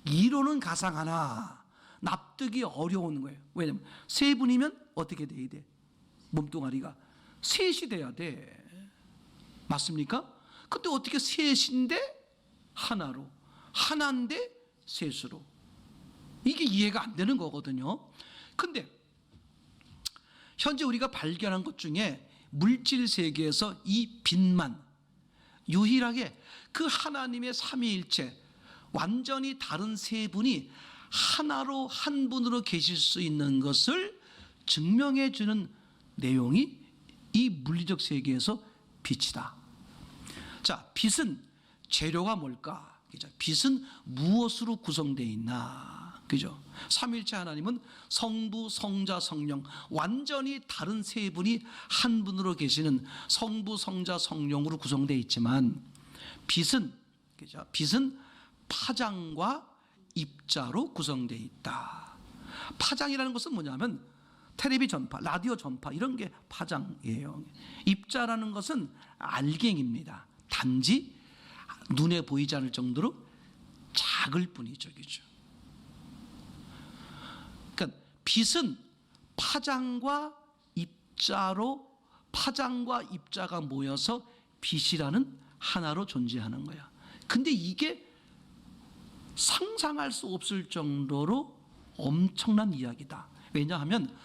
이론은 가상하나 납득이 어려운 거예요. 왜냐면 세 분이면 어떻게 돼야 돼? 몸뚱아리가 셋이 돼야 돼. 맞습니까? 근데 어떻게 셋인데 하나로, 하나인데 셋으로. 이게 이해가 안 되는 거거든요. 근데 현재 우리가 발견한 것 중에 물질 세계에서 이 빛만 유일하게 그 하나님의 삼위일체, 완전히 다른 세 분이 하나로, 한 분으로 계실 수 있는 것을 증명해 주는 내용이 이 물리적 세계에서 빛이다. 자, 빛은 재료가 뭘까? 그죠? 빛은 무엇으로 구성되어 있나? 그죠? 삼위일체 하나님은 성부, 성자, 성령, 완전히 다른 세 분이 한 분으로 계시는 성부, 성자, 성령으로 구성되어 있지만, 빛은, 그죠? 빛은 파장과 입자로 구성되어 있다. 파장이라는 것은 뭐냐면 텔레비 전파, 라디오 전파 이런 게 파장이에요. 입자라는 것은 알갱입니다. 단지 눈에 보이지 않을 정도로 작을 뿐이죠. 그죠? 그러니까 빛은 파장과 입자로, 파장과 입자가 모여서 빛이라는 하나로 존재하는 거야. 근데 이게 상상할 수 없을 정도로 엄청난 이야기다. 왜냐하면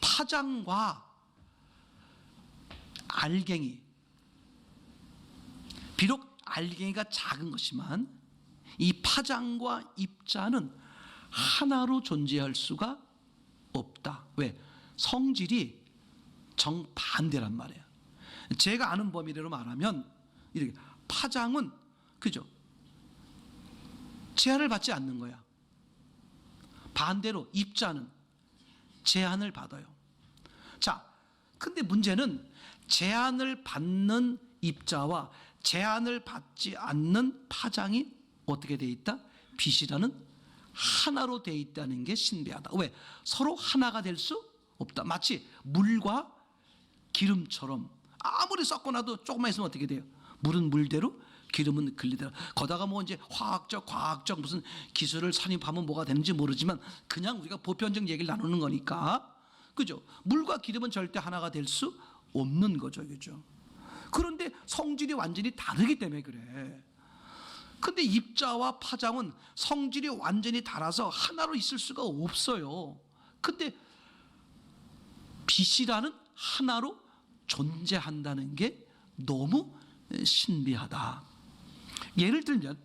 파장과 알갱이, 비록 알갱이가 작은 것이지만 이 파장과 입자는 하나로 존재할 수가 없다. 왜? 성질이 정반대란 말이에요. 제가 아는 범위대로 말하면 이렇게 파장은 그죠? 제한을 받지 않는 거야. 반대로 입자는 제한을 받아요. 자, 근데 문제는 제한을 받는 입자와 제한을 받지 않는 파장이 어떻게 돼 있다? 빛이라는 하나로 돼 있다는 게 신비하다. 왜? 서로 하나가 될 수 없다. 마치 물과 기름처럼 아무리 섞어놔도 조금만 있으면 어떻게 돼요? 물은 물대로, 기름은 글리대로. 거다가 뭐 이제 과학적 무슨 기술을 산입하면 뭐가 되는지 모르지만 그냥 우리가 보편적 얘기를 나누는 거니까, 그죠? 물과 기름은 절대 하나가 될 수 없는 거죠, 그죠? 그런데 성질이 완전히 다르기 때문에 그래. 근데 입자와 파장은 성질이 완전히 달라서 하나로 있을 수가 없어요. 근데 빛이라는 하나로 존재한다는 게 너무 신비하다. 예를 들면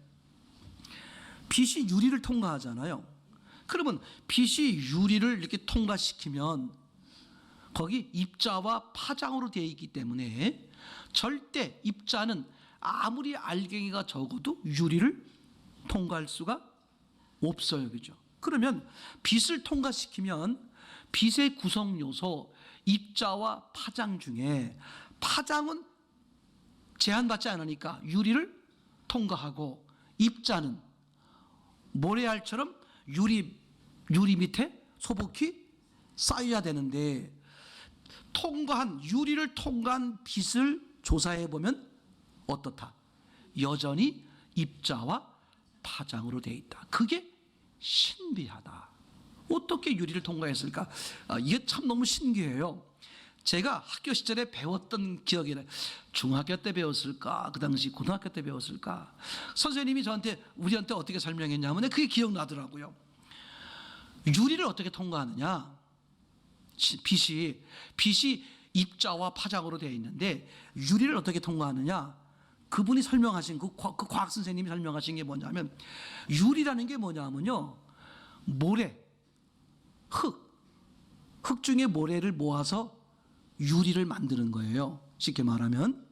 빛이 유리를 통과하잖아요. 그러면 빛이 유리를 이렇게 통과시키면 거기 입자와 파장으로 되어 있기 때문에 절대 입자는 아무리 알갱이가 적어도 유리를 통과할 수가 없어요. 그죠? 그러면 빛을 통과시키면 빛의 구성 요소 입자와 파장 중에 파장은 제한받지 않으니까 유리를 통과하고, 입자는 모래알처럼 유리 밑에 소복히 쌓여야 되는데 유리를 통과한 빛을 조사해 보면 어떻다? 여전히 입자와 파장으로 되어 있다. 그게 신비하다. 어떻게 유리를 통과했을까? 이게 참 너무 신기해요. 제가 학교 시절에 배웠던 기억이 나요. 중학교 때 배웠을까? 그 당시 고등학교 때 배웠을까? 선생님이 우리한테 어떻게 설명했냐면 그게 기억나더라고요. 유리를 어떻게 통과하느냐? 빛이 입자와 파장으로 되어 있는데 유리를 어떻게 통과하느냐? 그분이 설명하신 그 과학 선생님이 설명하신 게 뭐냐면, 유리라는 게 뭐냐면요, 모래, 흙 중에 모래를 모아서 유리를 만드는 거예요. 쉽게 말하면.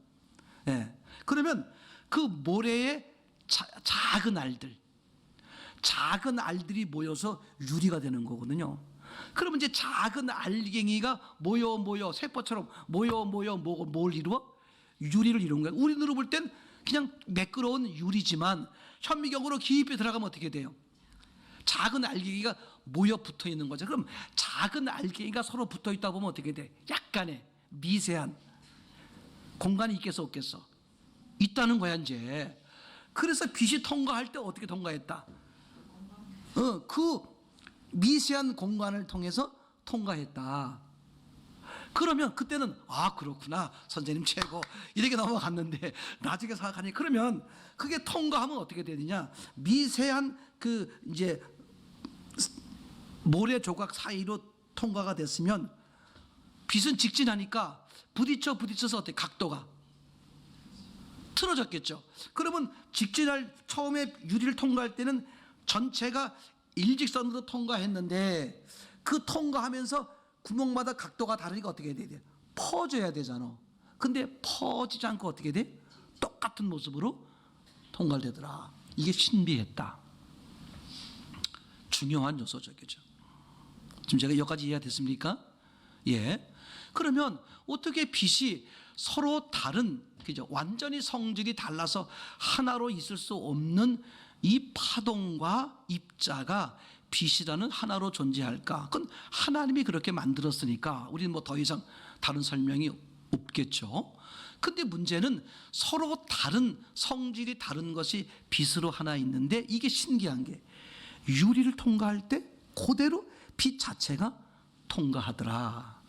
네. 그러면 그 모래에 작은 알들이 모여서 유리가 되는 거거든요. 그러면 이제 작은 알갱이가 모여 세포처럼 모여 뭘 이루어? 유리를 이루는 거예요. 우리 눈으로 볼 땐 그냥 매끄러운 유리지만 현미경으로 깊이 들어가면 어떻게 돼요? 작은 알갱이가 모여 붙어 있는 거죠. 그럼 작은 알갱이가 서로 붙어 있다 보면 어떻게 돼? 약간의 미세한 공간이 있겠어 없겠어? 있다는 거야 이제. 그래서 빛이 통과할 때 어떻게 통과했다? 그 미세한 공간을 통해서 통과했다. 그러면 그때는 그렇구나, 선생님 최고, 이렇게 넘어갔는데 나중에 생각하니 그러면 그게 통과하면 어떻게 되느냐? 미세한 그 이제 모래 조각 사이로 통과가 됐으면 빛은 직진하니까 부딪혀서 어떻게 각도가 틀어졌겠죠. 그러면 처음에 유리를 통과할 때는 전체가 일직선으로 통과했는데 그 통과하면서 구멍마다 각도가 다르니까 어떻게 해야 돼? 퍼져야 되잖아. 근데 퍼지지 않고 어떻게 돼? 똑같은 모습으로 통과되더라. 이게 신비했다. 중요한 요소죠. 그죠? 지금 제가 여기까지 이해가 됐습니까? 예. 그러면 어떻게 빛이 서로 다른, 그죠? 완전히 성질이 달라서 하나로 있을 수 없는 이 파동과 입자가 빛이라는 하나로 존재할까? 그건 하나님이 그렇게 만들었으니까 우리는 뭐 더 이상 다른 설명이 없겠죠. 근데 문제는 서로 다른 성질이 다른 것이 빛으로 하나 있는데, 이게 신기한 게 유리를 통과할 때 그대로 빛 자체가 통과하더라.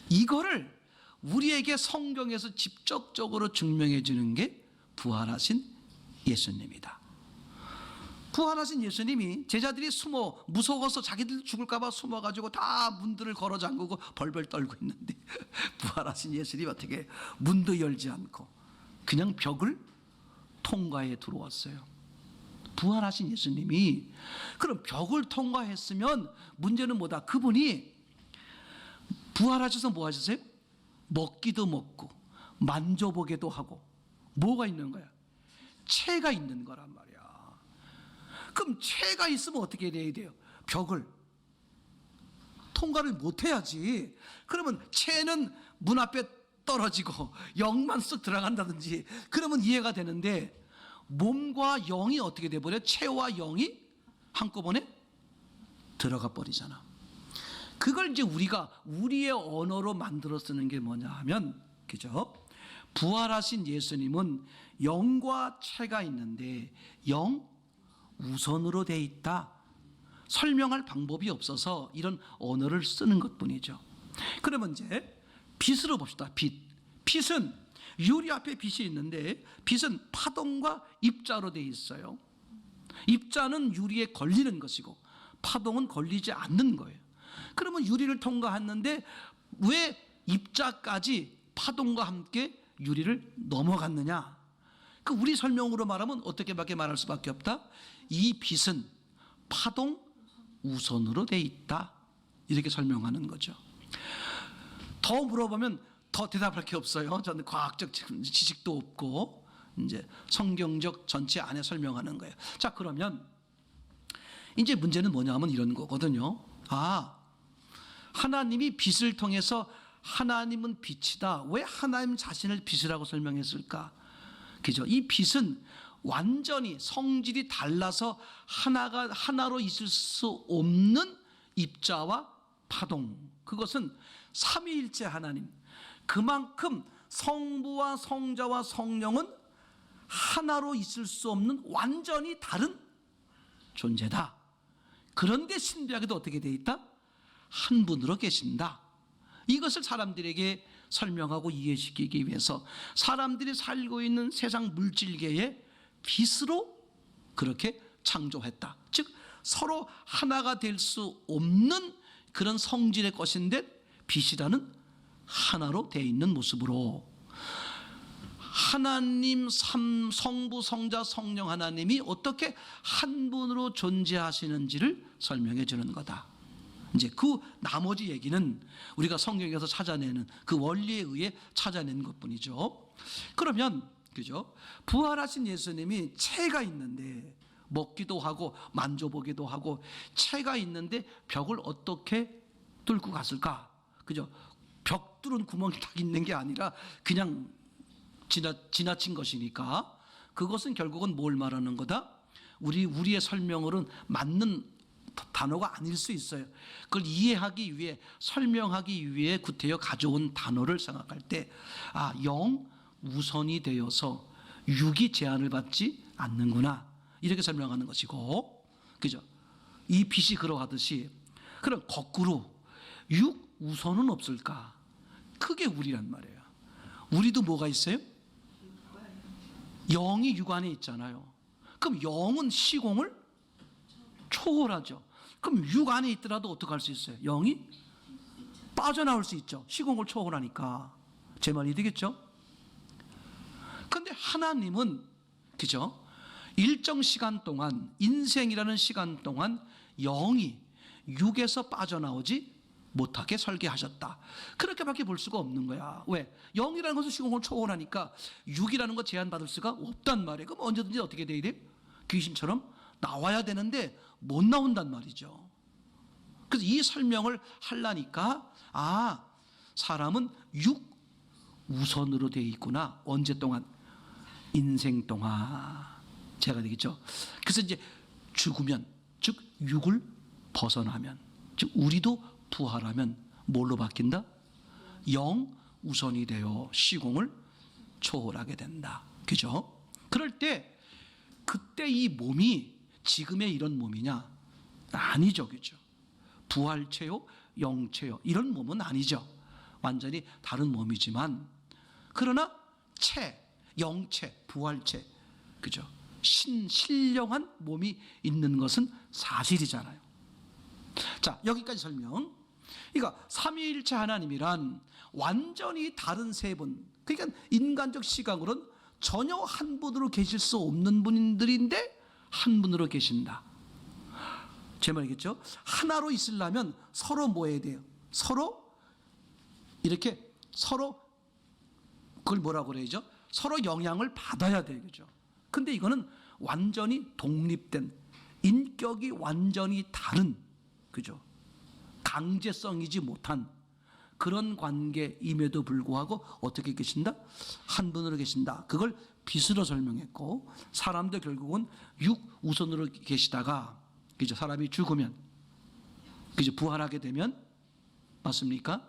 이거를 우리에게 성경에서 직접적으로 증명해 주는 게 부활하신 예수님이다. 부활하신 예수님이 제자들이 무서워서 자기들 죽을까봐 숨어가지고 다 문들을 걸어 잠그고 벌벌 떨고 있는데 부활하신 예수님이 어떻게 문도 열지 않고 그냥 벽을 통과해 들어왔어요. 부활하신 예수님이 그럼 벽을 통과했으면 문제는 뭐다? 그분이 부활하셔서 뭐 하셨어요? 먹기도 먹고 만져보기도 하고 뭐가 있는 거야? 채가 있는 거란 말이야. 그럼 채가 있으면 어떻게 돼야 돼요? 벽을 통과를 못해야지. 그러면 채는 문 앞에 떨어지고 영만 쓱 들어간다든지 그러면 이해가 되는데 몸과 영이 어떻게 돼버려요? 채와 영이 한꺼번에 들어가 버리잖아. 그걸 이제 우리가 우리의 언어로 만들어 쓰는 게 뭐냐 하면, 그죠? 부활하신 예수님은 영과 채가 있는데 영 우선으로 돼 있다. 설명할 방법이 없어서 이런 언어를 쓰는 것뿐이죠. 그러면 이제 빛으로 봅시다. 빛은 유리 앞에 빛이 있는데 빛은 파동과 입자로 돼 있어요. 입자는 유리에 걸리는 것이고 파동은 걸리지 않는 거예요. 그러면 유리를 통과했는데 왜 입자까지 파동과 함께 유리를 넘어갔느냐? 그 우리 설명으로 말하면 어떻게밖에 말할 수밖에 없다. 이 빛은 파동 우선으로 돼 있다. 이렇게 설명하는 거죠. 더 물어보면 더 대답할 게 없어요. 저는 과학적 지식도 없고 이제 성경적 전체 안에 설명하는 거예요. 자, 그러면 이제 문제는 뭐냐 하면 이런 거거든요. 하나님이 빛을 통해서 하나님은 빛이다. 왜 하나님 자신을 빛이라고 설명했을까? 그죠? 이 빛은 완전히 성질이 달라서 하나로 있을 수 없는 입자와 파동. 그것은 삼위일체 하나님. 그만큼 성부와 성자와 성령은 하나로 있을 수 없는 완전히 다른 존재다. 그런데 신비하게도 어떻게 되어 있다? 한 분으로 계신다. 이것을 사람들에게 설명하고 이해시키기 위해서 사람들이 살고 있는 세상 물질계의 빛으로 그렇게 창조했다. 즉 서로 하나가 될 수 없는 그런 성질의 것인데 빛이라는 하나로 되어 있는 모습으로 하나님 성부 성자 성령 하나님이 어떻게 한 분으로 존재하시는지를 설명해 주는 거다. 이제 그 나머지 얘기는 우리가 성경에서 찾아내는 그 원리에 의해 찾아낸 것뿐이죠. 그러면 그죠? 부활하신 예수님이 채가 있는데 먹기도 하고 만져보기도 하고 채가 있는데 벽을 어떻게 뚫고 갔을까? 그죠? 벽 뚫은 구멍이 딱 있는 게 아니라 그냥 지나친 것이니까 그것은 결국은 뭘 말하는 거다? 우리의 설명으로는 맞는 단어가 아닐 수 있어요. 그걸 이해하기 위해 설명하기 위해 구태여 가져온 단어를 생각할 때 영 우선이 되어서 육이 제한을 받지 않는구나 이렇게 설명하는 것이고, 그죠? 이 빛이 그러하듯이 그럼 거꾸로 육 우선은 없을까? 그게 우리란 말이에요. 우리도 뭐가 있어요? 영이 육 안에 있잖아요. 그럼 영은 시공을 초월하죠. 그럼 육 안에 있더라도 어떻게 할 수 있어요? 영이 빠져나올 수 있죠. 시공을 초월하니까. 제 말이 되겠죠? 그런데 하나님은 그죠? 일정 시간 동안 인생이라는 시간 동안 영이 육에서 빠져나오지 못하게 설계하셨다. 그렇게밖에 볼 수가 없는 거야. 왜? 영이라는 것은 시공을 초월하니까 육이라는 것 제한받을 수가 없단 말이에요. 그럼 언제든지 어떻게 돼야 돼? 귀신처럼 나와야 되는데 못 나온단 말이죠. 그래서 이 설명을 하려니까 사람은 육 우선으로 되어 있구나. 언제 동안? 인생 동안. 제가 되겠죠. 그래서 이제 죽으면, 즉 육을 벗어나면, 즉 우리도 부활하면 뭘로 바뀐다? 영 우선이 되어 시공을 초월하게 된다. 그죠? 그럴 때 그때 이 몸이 지금의 이런 몸이냐? 아니죠. 그죠? 부활체요, 영체요. 이런 몸은 아니죠. 완전히 다른 몸이지만 그러나 영체, 부활체. 그죠? 신령한 몸이 있는 것은 사실이잖아요. 자, 여기까지 설명. 그러니까 삼위일체 하나님이란 완전히 다른 세 분, 그러니까 인간적 시각으로는 전혀 한 분으로 계실 수 없는 분들인데 한 분으로 계신다. 제 말이겠죠? 하나로 있으려면 서로 뭐 해야 돼요? 서로 이렇게 서로 그걸 뭐라고 그래야죠? 서로 영향을 받아야 되겠죠. 근데 이거는 완전히 독립된, 인격이 완전히 다른, 그죠? 강제성이지 못한 그런 관계임에도 불구하고 어떻게 계신다? 한 분으로 계신다. 그걸 빛으로 설명했고, 사람도 결국은 육우선으로 계시다가, 그죠? 사람이 죽으면, 그죠? 부활하게 되면, 맞습니까?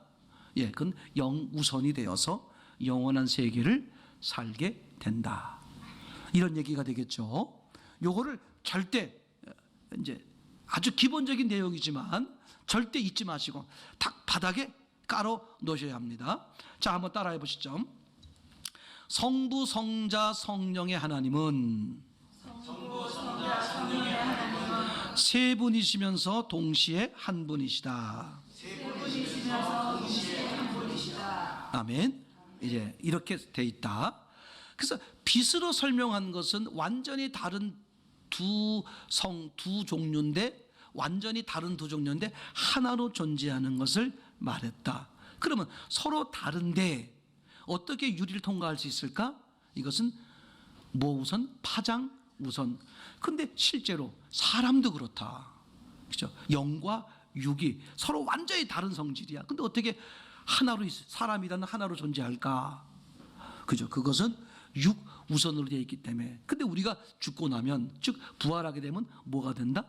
예, 그건 영우선이 되어서 영원한 세계를 살게 된다. 이런 얘기가 되겠죠. 요거를 절대 이제 아주 기본적인 내용이지만 절대 잊지 마시고 딱 바닥에 깔아 놓으셔야 합니다. 자, 한번 따라해 보시죠. 성부, 성자, 성령의 하나님은 세 분이시면서 동시에 한 분이시다. 아멘. 이제 이렇게 돼 있다. 그래서 빛으로 설명한 것은 완전히 다른 두 종류인데, 완전히 다른 두 종류인데 하나로 존재하는 것을 말했다. 그러면 서로 다른데 어떻게 유리를 통과할 수 있을까? 이것은 뭐 우선? 파장 우선. 근데 실제로 사람도 그렇다. 그렇죠? 영과 육이 서로 완전히 다른 성질이야. 근데 어떻게 하나로 사람이라는 하나로 존재할까? 그죠? 그것은 육 우선으로 되어 있기 때문에. 근데 우리가 죽고 나면, 즉 부활하게 되면 뭐가 된다?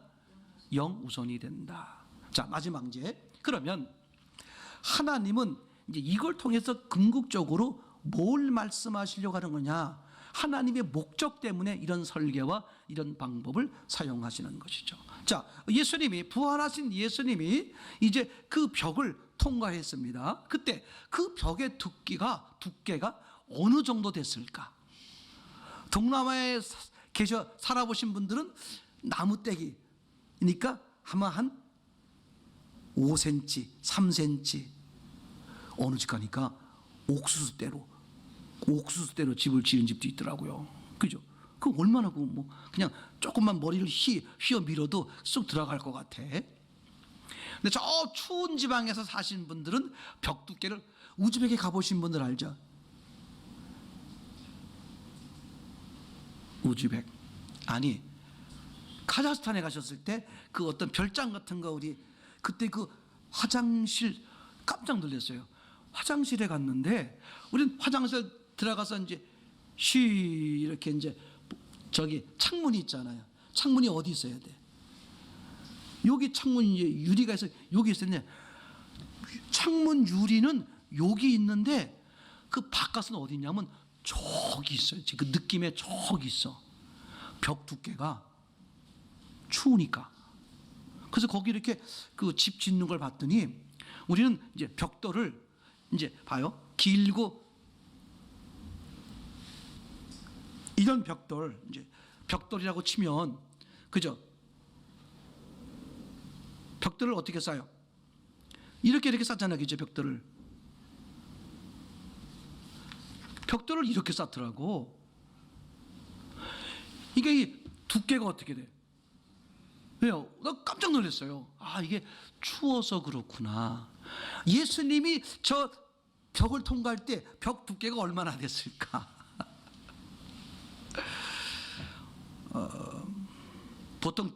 영 우선이 된다. 자, 마지막 이제 그러면 하나님은 이제 이걸 통해서 궁극적으로 뭘 말씀하시려고 하는 거냐? 하나님의 목적 때문에 이런 설계와 이런 방법을 사용하시는 것이죠. 자, 예수님이, 부활하신 예수님이 이제 그 벽을 통과했습니다. 그때 그 벽의 두께가 어느 정도 됐을까? 동남아에 살아보신 분들은 나무떼기니까 아마 한 5cm, 3cm. 어느 집 가니까 옥수수대로 집을 지은 집도 있더라고요. 그죠? 그 얼마나 뭐 그냥 조금만 머리를 휘어 밀어도 쑥 들어갈 것 같아. 근데 저 추운 지방에서 사신 분들은 벽 두께를, 우즈벡에 가보신 분들 알죠? 우즈벡, 아니 카자흐스탄에 가셨을 때 그 어떤 별장 같은 거, 우리 그때 그 화장실 깜짝 놀랐어요. 화장실에 갔는데 우린 화장실 들어가서 이제 이렇게 이제 저기 창문이 있잖아요. 창문이 어디 있어야 돼? 여기 창문이 이제 유리가 있어, 여기 있었네. 창문 유리는 여기 있는데 그 바깥은 어디 있냐면 저기 있어요. 그 느낌에 저기 있어. 벽 두께가 추우니까. 그래서 거기 이렇게 그 집 짓는 걸 봤더니 우리는 이제 벽돌을 이제 봐요. 길고 이런 벽돌, 이제 벽돌이라고 치면, 그죠? 벽돌을 어떻게 쌓아요? 이렇게 쌓잖아요, 그죠? 벽돌을 이렇게 쌓더라고. 이게 두께가 어떻게 돼? 왜요? 나 깜짝 놀랐어요. 아, 이게 추워서 그렇구나. 예수님이 저 벽을 통과할 때 벽 두께가 얼마나 됐을까? 보통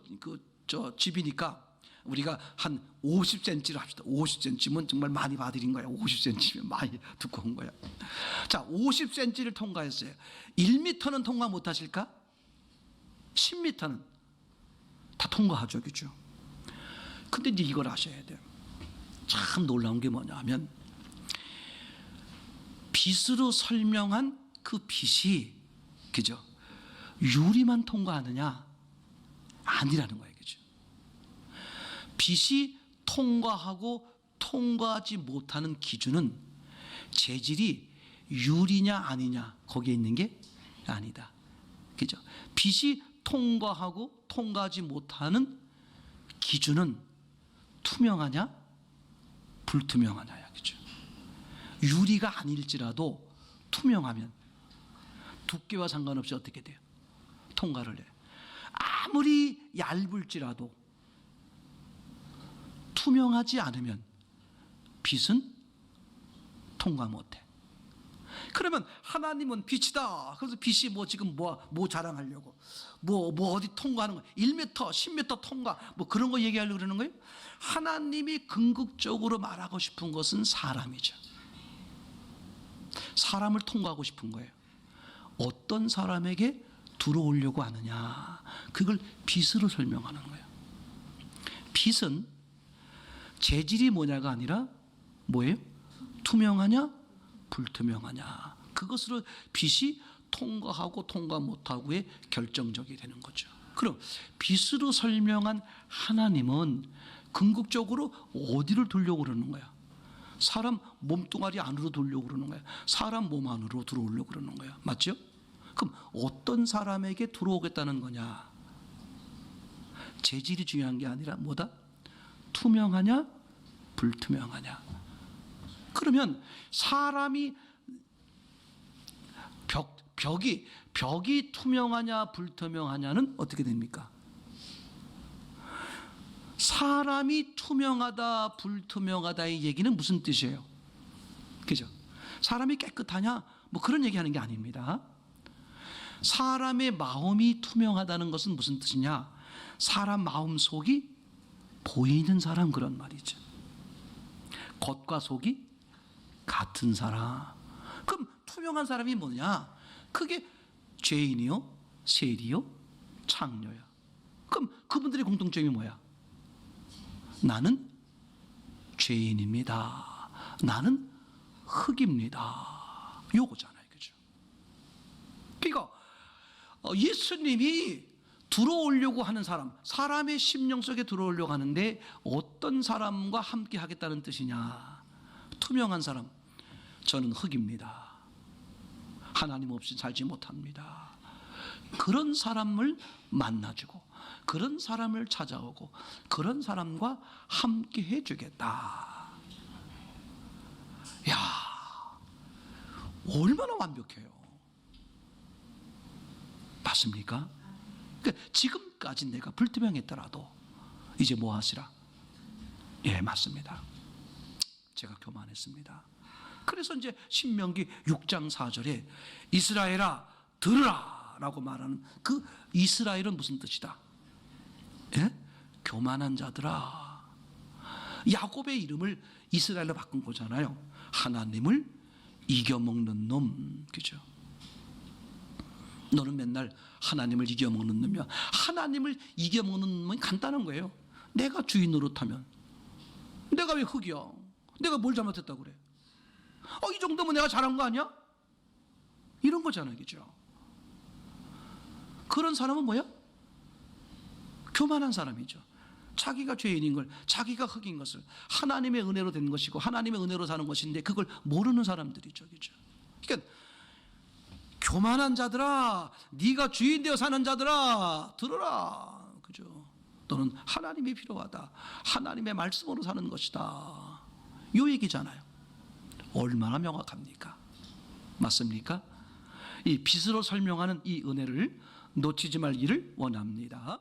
저 집이니까 우리가 한 50cm로 합시다. 50cm면 정말 많이 봐드린 거야. 50cm면 많이 두꺼운 거야. 자, 50cm를 통과했어요. 1m는 통과 못 하실까? 10m는 다 통과하죠, 그죠? 근데 이제 이걸 아셔야 돼요. 참 놀라운 게 뭐냐면 빛으로 설명한 그 빛이, 그죠? 유리만 통과하느냐? 아니라는 거예요, 그죠? 빛이 통과하고 통과하지 못하는 기준은 재질이 유리냐 아니냐 거기에 있는 게 아니다. 그죠? 빛이 통과하고 통과하지 못하는 기준은 투명하냐, 불투명하냐야, 그죠? 유리가 아닐지라도 투명하면 두께와 상관없이 어떻게 돼요? 통과를 해. 아무리 얇을지라도 투명하지 않으면 빛은 통과 못해. 그러면 하나님은 빛이다. 그래서 빛이 뭐 지금 뭐 자랑하려고 뭐 어디 통과하는 거 1m, 10m 통과 뭐 그런 거 얘기하려고 그러는 거예요? 하나님이 궁극적으로 말하고 싶은 것은 사람이죠. 사람을 통과하고 싶은 거예요. 어떤 사람에게 들어오려고 하느냐, 그걸 빛으로 설명하는 거예요. 빛은 재질이 뭐냐가 아니라 뭐예요? 투명하냐, 불투명하냐, 그것으로 빛이 통과하고 통과 못하고의 결정적이 되는 거죠. 그럼 빛으로 설명한 하나님은 궁극적으로 어디를 두려고 그러는 거야? 사람 몸뚱아리 안으로 들어오려고 그러는 거야. 사람 몸 안으로 들어오려고 그러는 거야. 맞죠? 그럼 어떤 사람에게 들어오겠다는 거냐? 재질이 중요한 게 아니라 뭐다? 투명하냐, 불투명하냐. 그러면 사람이 벽이 투명하냐, 불투명하냐는 어떻게 됩니까? 사람이 투명하다, 불투명하다의 얘기는 무슨 뜻이에요? 그죠? 사람이 깨끗하냐? 뭐 그런 얘기하는 게 아닙니다. 사람의 마음이 투명하다는 것은 무슨 뜻이냐? 사람 마음 속이 보이는 사람, 그런 말이죠. 겉과 속이 같은 사람. 그럼 투명한 사람이 뭐냐? 그게 죄인이요, 세리요, 창녀야. 그럼 그분들의 공통점이 뭐야? 나는 죄인입니다. 나는 흙입니다. 요거잖아요. 그죠? 그러니까 예수님이 들어오려고 하는 사람의 심령 속에 들어오려고 하는데 어떤 사람과 함께 하겠다는 뜻이냐? 투명한 사람. 저는 흙입니다. 하나님 없이 살지 못합니다. 그런 사람을 만나주고, 그런 사람을 찾아오고, 그런 사람과 함께 해주겠다. 야, 얼마나 완벽해요. 맞습니까? 그러니까 지금까지 내가 불투명했더라도 이제 뭐 하시라? 예, 맞습니다. 제가 교만했습니다. 그래서 이제 신명기 6장 4절에 이스라엘아 들으라 라고 말하는 그 이스라엘은 무슨 뜻이다? 예? 교만한 자들아. 야곱의 이름을 이스라엘로 바꾼 거잖아요. 하나님을 이겨먹는 놈. 그죠? 너는 맨날 하나님을 이겨먹는 놈이야. 하나님을 이겨먹는 놈은 간단한 거예요. 내가 주인 노릇하면 내가 왜 흙이야? 내가 뭘 잘못했다고 그래? 이 정도면 내가 잘한 거 아니야? 이런 거잖아요. 그죠? 그런 사람은 뭐야? 교만한 사람이죠. 자기가 죄인인 걸, 자기가 흙인 것을 하나님의 은혜로 된 것이고 하나님의 은혜로 사는 것인데 그걸 모르는 사람들이죠. 그죠? 그러니까 교만한 자들아, 네가 주인 되어 사는 자들아 들으라. 그죠? 너는 하나님이 필요하다. 하나님의 말씀으로 사는 것이다. 요 얘기잖아요. 얼마나 명확합니까? 맞습니까? 이 빛으로 설명하는 이 은혜를 놓치지 말기를 원합니다.